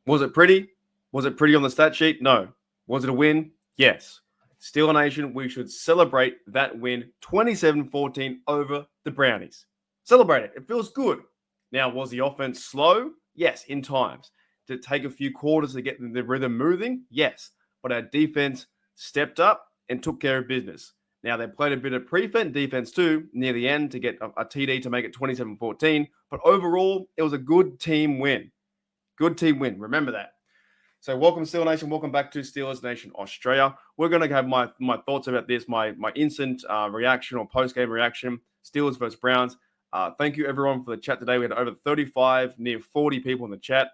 Was it pretty? Was it pretty on the stat sheet? No. Was it a win? Yes. Steeler Nation, we should celebrate that win 27-14 over the Brownies. Celebrate it. It feels good. Now, was the offense slow? Yes, in times. Did it take a few quarters to get the rhythm moving? Yes. But our defense stepped up and took care of business. Now, they played a bit of prevent defense too near the end to get a TD to make it 27-14. But overall, it was a good team win. Good team win. Remember that. So welcome, Steelers Nation. Welcome back to Steelers Nation Australia. We're going to have my thoughts about this, my instant reaction or post-game reaction, Steelers versus Browns. Thank you, everyone, for the chat today. We had over 35, near 40 people in the chat.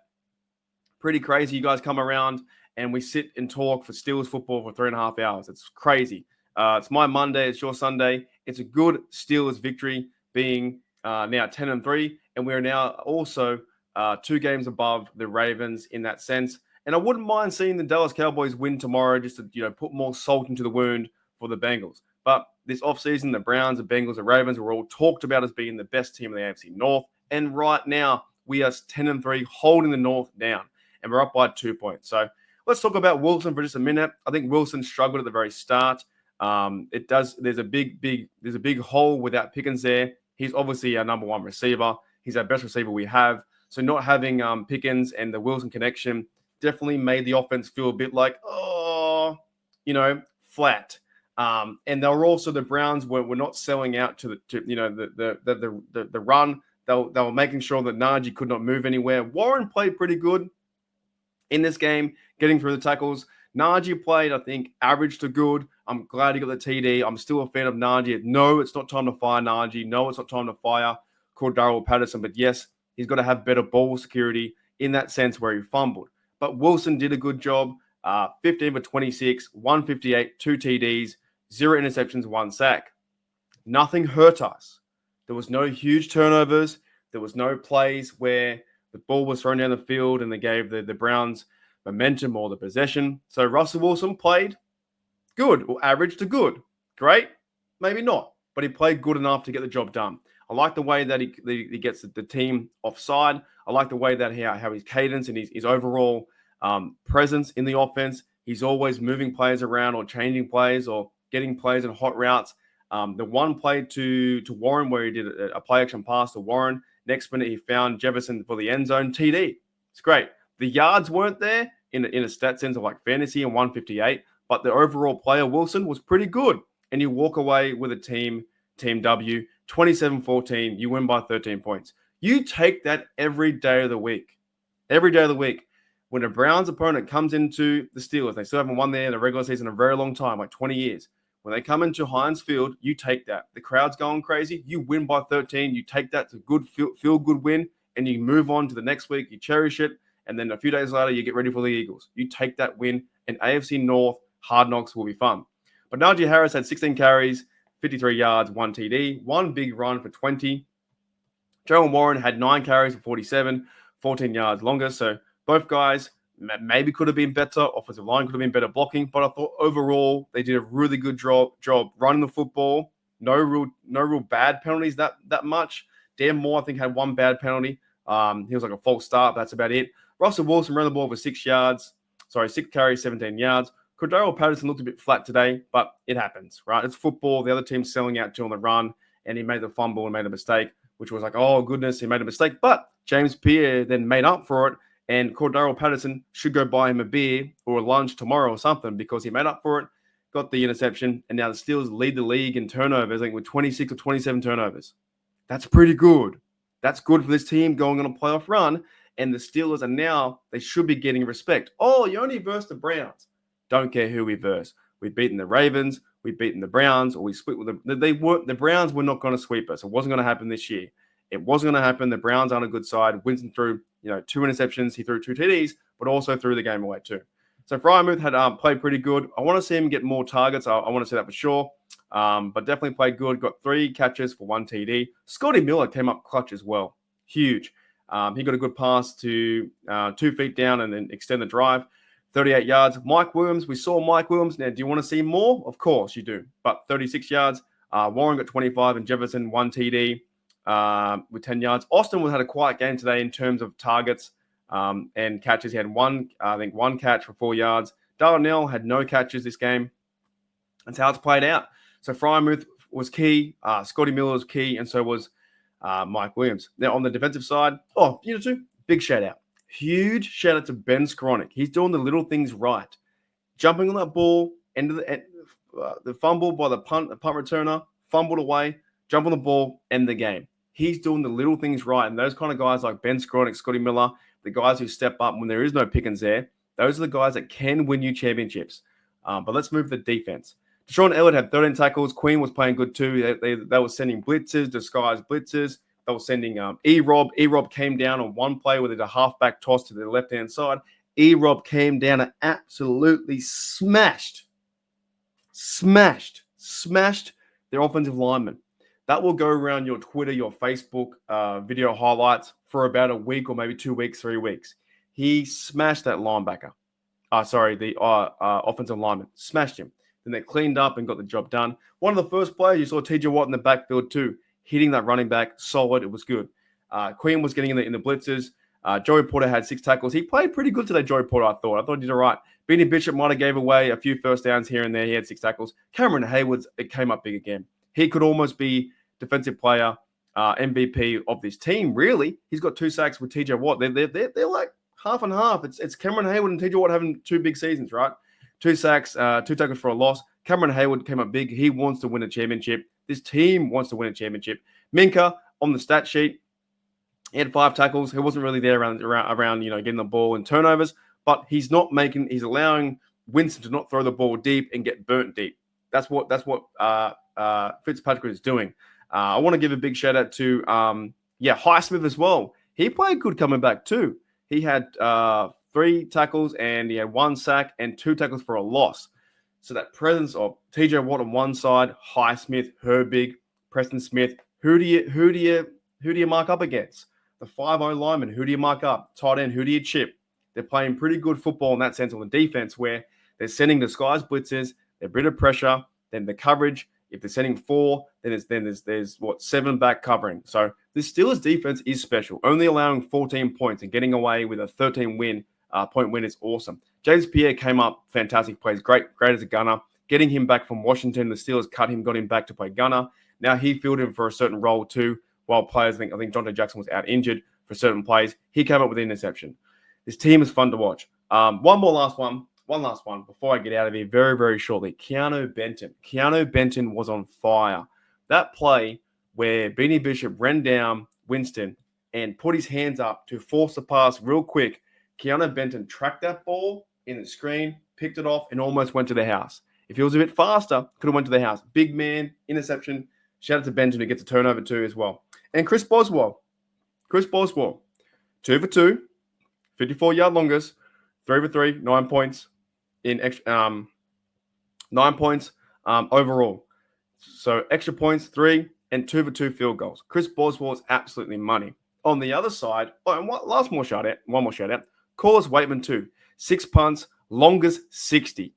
Pretty crazy. You guys come around and we sit and talk for Steelers football for 3.5 hours. It's crazy. It's my Monday. It's your Sunday. It's a good Steelers victory, being now 10-3, and we are now also 2 games above the Ravens in that sense. And I wouldn't mind seeing the Dallas Cowboys win tomorrow just to put more salt into the wound for the Bengals. But this offseason, the Browns, the Bengals, the Ravens were all talked about as being the best team in the AFC North. And right now, we are 10-3, holding the North down. And we're up by 2 points. So let's talk about Wilson for just a minute. I think Wilson struggled at the very start. There's a big hole without Pickens there. He's obviously our number one receiver. He's our best receiver we have. So not having Pickens and the Wilson connection definitely made the offense feel a bit like, flat. And they were also, the Browns were not selling out to the run. They were making sure that Najee could not move anywhere. Warren played pretty good in this game, getting through the tackles. Najee played, I think, average to good. I'm glad he got the TD. I'm still a fan of Najee. No, it's not time to fire Najee. No, it's not time to fire Cordarrelle Patterson. But yes, he's got to have better ball security in that sense where he fumbled. But Wilson did a good job. 15 for 26, 158, 2 TDs, 0 interceptions, 1 sack. Nothing hurt us. There was no huge turnovers. There was no plays where the ball was thrown down the field and they gave the Browns momentum or the possession. So Russell Wilson played good or average to good. Great? Maybe not. But he played good enough to get the job done. I like the way that he gets the team offside. I like the way that how his cadence and his overall presence in the offense. He's always moving players around or changing plays or getting plays in hot routes. The one play to Warren where he did a play action pass to Warren. Next minute, he found Jefferson for the end zone TD. It's great. The yards weren't there in a stat sense of like fantasy and 158, but the overall player, Wilson, was pretty good. And you walk away with a team W, 27-14. You win by 13 points. You take that every day of the week. Every day of the week. When a Browns opponent comes into the Steelers, they still haven't won there in the regular season in a very long time, like 20 years. When they come into Heinz Field, you take that. The crowd's going crazy. You win by 13. You take that to good feel good win, and you move on to the next week. You cherish it, and then a few days later, you get ready for the Eagles. You take that win, and AFC North Hard Knocks will be fun. But Najee Harris had 16 carries, 53 yards, 1 TD, 1 big run for 20. Joe Warren had 9 carries for 47, 14 yards longer. So both guys maybe could have been better. Offensive line could have been better blocking. But I thought overall they did a really good job running the football. No real bad penalties that much. Dan Moore, I think, had 1 bad penalty. He was like a false start. But that's about it. Russell Wilson ran the ball for 6 carries, 17 yards. Cordarrelle Patterson looked a bit flat today, but it happens, right? It's football. The other team's selling out to on the run, and he made the fumble and made a mistake, which was like, oh, goodness, he made a mistake. But James Pierre then made up for it, and Cordarrelle Patterson should go buy him a beer or a lunch tomorrow or something because he made up for it, got the interception, and now the Steelers lead the league in turnovers, I think with 26 or 27 turnovers. That's pretty good. That's good for this team going on a playoff run, and the Steelers are now, they should be getting respect. Oh, you only versed the Browns. Don't care who we verse. We've beaten the Ravens, we've beaten the Browns, or we split with them. The Browns were not going to sweep us. It wasn't going to happen this year. It wasn't going to happen. The Browns aren't a good side. Winston threw 2 interceptions. He threw 2 TDs, but also threw the game away too. So Freiermuth had played pretty good. I want to see him get more targets. I want to see that for sure. But definitely played good. Got 3 catches for 1 TD. Scotty Miller came up clutch as well. Huge. He got a good pass to 2 feet down and then extend the drive. 38 yards. Mike Williams, we saw Mike Williams. Now, do you want to see more? Of course you do. But 36 yards. Warren got 25 and Jefferson 1 TD with 10 yards. Austin had a quiet game today in terms of targets. and catches. He had one catch for 4 yards. Darnell had no catches this game. That's how it's played out. So Fryermuth was key. Scotty Miller was key, and so was Mike Williams. Now on the defensive side, big shout out. Huge shout out to Ben Skowronek. He's doing the little things right. Jumping on that ball, the fumble by the punt returner, fumbled away, jump on the ball, end the game. He's doing the little things right. And those kind of guys like Ben Skowronek, Scotty Miller, the guys who step up when there is no Pickens there, those are the guys that can win you championships. But let's move to the defense. Deshaun Elliott had 13 tackles. Queen was playing good too. They were sending blitzes, disguised blitzes. They were sending E-Rob. E-Rob came down on one play with a halfback toss to the left-hand side. E-Rob came down and absolutely smashed their offensive lineman. That will go around your Twitter, your Facebook video highlights for about a week or maybe 2 weeks, 3 weeks. He smashed that linebacker. The offensive lineman. Smashed him. Then they cleaned up and got the job done. One of the first players, you saw TJ Watt in the backfield too, hitting that running back, solid. It was good. Queen was getting in the blitzes. Joey Porter had 6 tackles. He played pretty good today, Joey Porter, I thought he did all right. Beanie Bishop might have gave away a few first downs here and there. He had 6 tackles. Cameron Hayward, it came up big again. He could almost be defensive player, MVP of this team, really. He's got 2 sacks with TJ Watt. They're like half and half. It's Cameron Hayward and TJ Watt having 2 big seasons, right? 2 sacks, 2 tackles for a loss. Cameron Hayward came up big. He wants to win a championship. This team wants to win a championship. Minka on the stat sheet, he had 5 tackles. He wasn't really there around getting the ball and turnovers, but he's allowing Winston to not throw the ball deep and get burnt deep. That's what Fitzpatrick is doing. I want to give a big shout out to Highsmith as well. He played good coming back too. He had 3 tackles and he had 1 sack and 2 tackles for a loss. So that presence of TJ Watt on one side, Highsmith, Herbig, Preston Smith. Who do you mark up against? The 5-0 lineman. Who do you mark up? Tight end. Who do you chip? They're playing pretty good football in that sense on the defense, where they're sending disguised blitzes. They're a bit of pressure. Then the coverage. If they're sending 4, there's 7 back covering. So this Steelers defense is special. Only allowing 14 points and getting away with a 13 point win is awesome. James Pierre came up, fantastic plays, great as a gunner. Getting him back from Washington, the Steelers cut him, got him back to play gunner. Now he fielded him for a certain role too. While players, I think Jonte Jackson was out injured for certain plays, he came up with an interception. This team is fun to watch. One last one before I get out of here very, very shortly. Keanu Benton was on fire. That play where Beanie Bishop ran down Winston and put his hands up to force the pass real quick. Keanu Benton tracked that ball in the screen, picked it off, and almost went to the house. If he was a bit faster, could have went to the house. Big man, interception. Shout out to Benton who gets a turnover too as well. And Chris Boswell, 2 for 2, 54-yard longest, 3 for 3, 9 points in 9 points overall. So extra points, 3, and 2 for 2 field goals. Chris Boswell is absolutely money. On the other side, and one more shout out. Corliss Waitman too, 6 punts, longest 60.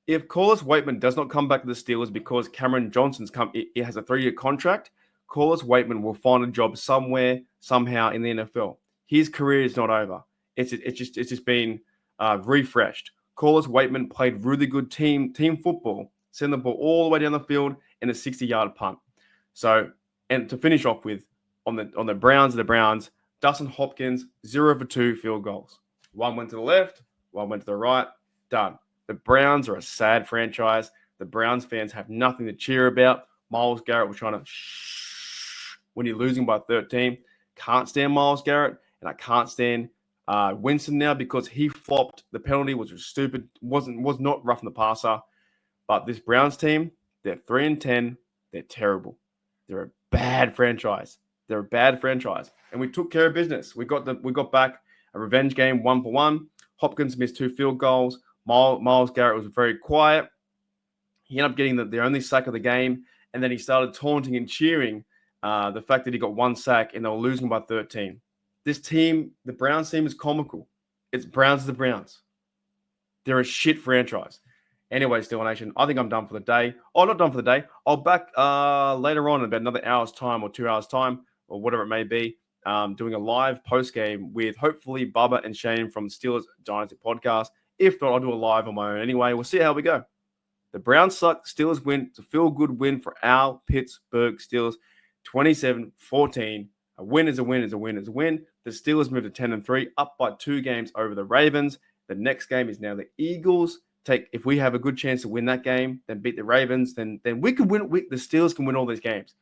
If Corliss Waitman does not come back to the Steelers because Cameron Johnson's he has a 3-year contract, Corliss Waitman will find a job somewhere, somehow in the NFL. His career is not over. It's just been refreshed. Corliss Waitman played really good team football, sent the ball all the way down the field in a 60-yard punt. So, and to finish off with, on the Browns, Dustin Hopkins, 0 for 2 field goals. 1 went to the left, 1 went to the right, done. The Browns are a sad franchise. The Browns fans have nothing to cheer about. Myles Garrett was trying to when you're losing by 13. Can't stand Myles Garrett, and I can't stand Winston now because he flopped. The penalty was stupid. Was not roughing the passer. But this Browns team, they're 3-10. They're terrible. They're a bad franchise. And we took care of business. We got back a revenge game 1-for-1. Hopkins missed 2 field goals. Myles Garrett was very quiet. He ended up getting the only sack of the game, and then he started taunting and cheering the fact that he got 1 sack and they were losing by 13. This team, the Browns team, is comical. It's Browns the Browns. They're a shit franchise. Anyway, Steeler Nation, I think I'm done for the day. Oh, not done for the day. I'll back later on in about another hour's time or 2 hours' time or whatever it may be doing a live post game with hopefully Bubba and Shane from Steelers Dynasty podcast. If not, I'll do a live on my own anyway. We'll see how we go. The Browns suck. Steelers win. It's a feel-good win for our Pittsburgh Steelers. 27-14. A win is a win is a win is a win. The Steelers move to 10-3, up by 2 games over the Ravens. The next game is now the Eagles. If we have a good chance to win that game, then beat the Ravens, then we could win. The Steelers can win all these games.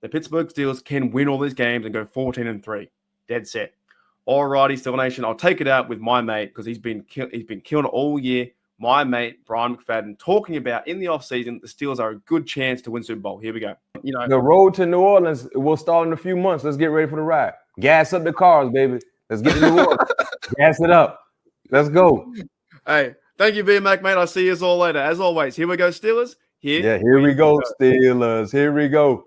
The Pittsburgh Steelers can win all these games and go 14-3. Dead set. Alrighty, Steel Nation. I'll take it out with my mate because he's been killing it all year. My mate, Brian McFadden, talking about in the offseason, the Steelers are a good chance to win Super Bowl. Here we go. The road to New Orleans will start in a few months. Let's get ready for the ride. Gas up the cars, baby. Let's get to New Orleans. Gas it up. Let's go. Hey, thank you, BMAC, mate. I'll see you all later. As always, here we go, Steelers. Here we go, Steelers. Here we go.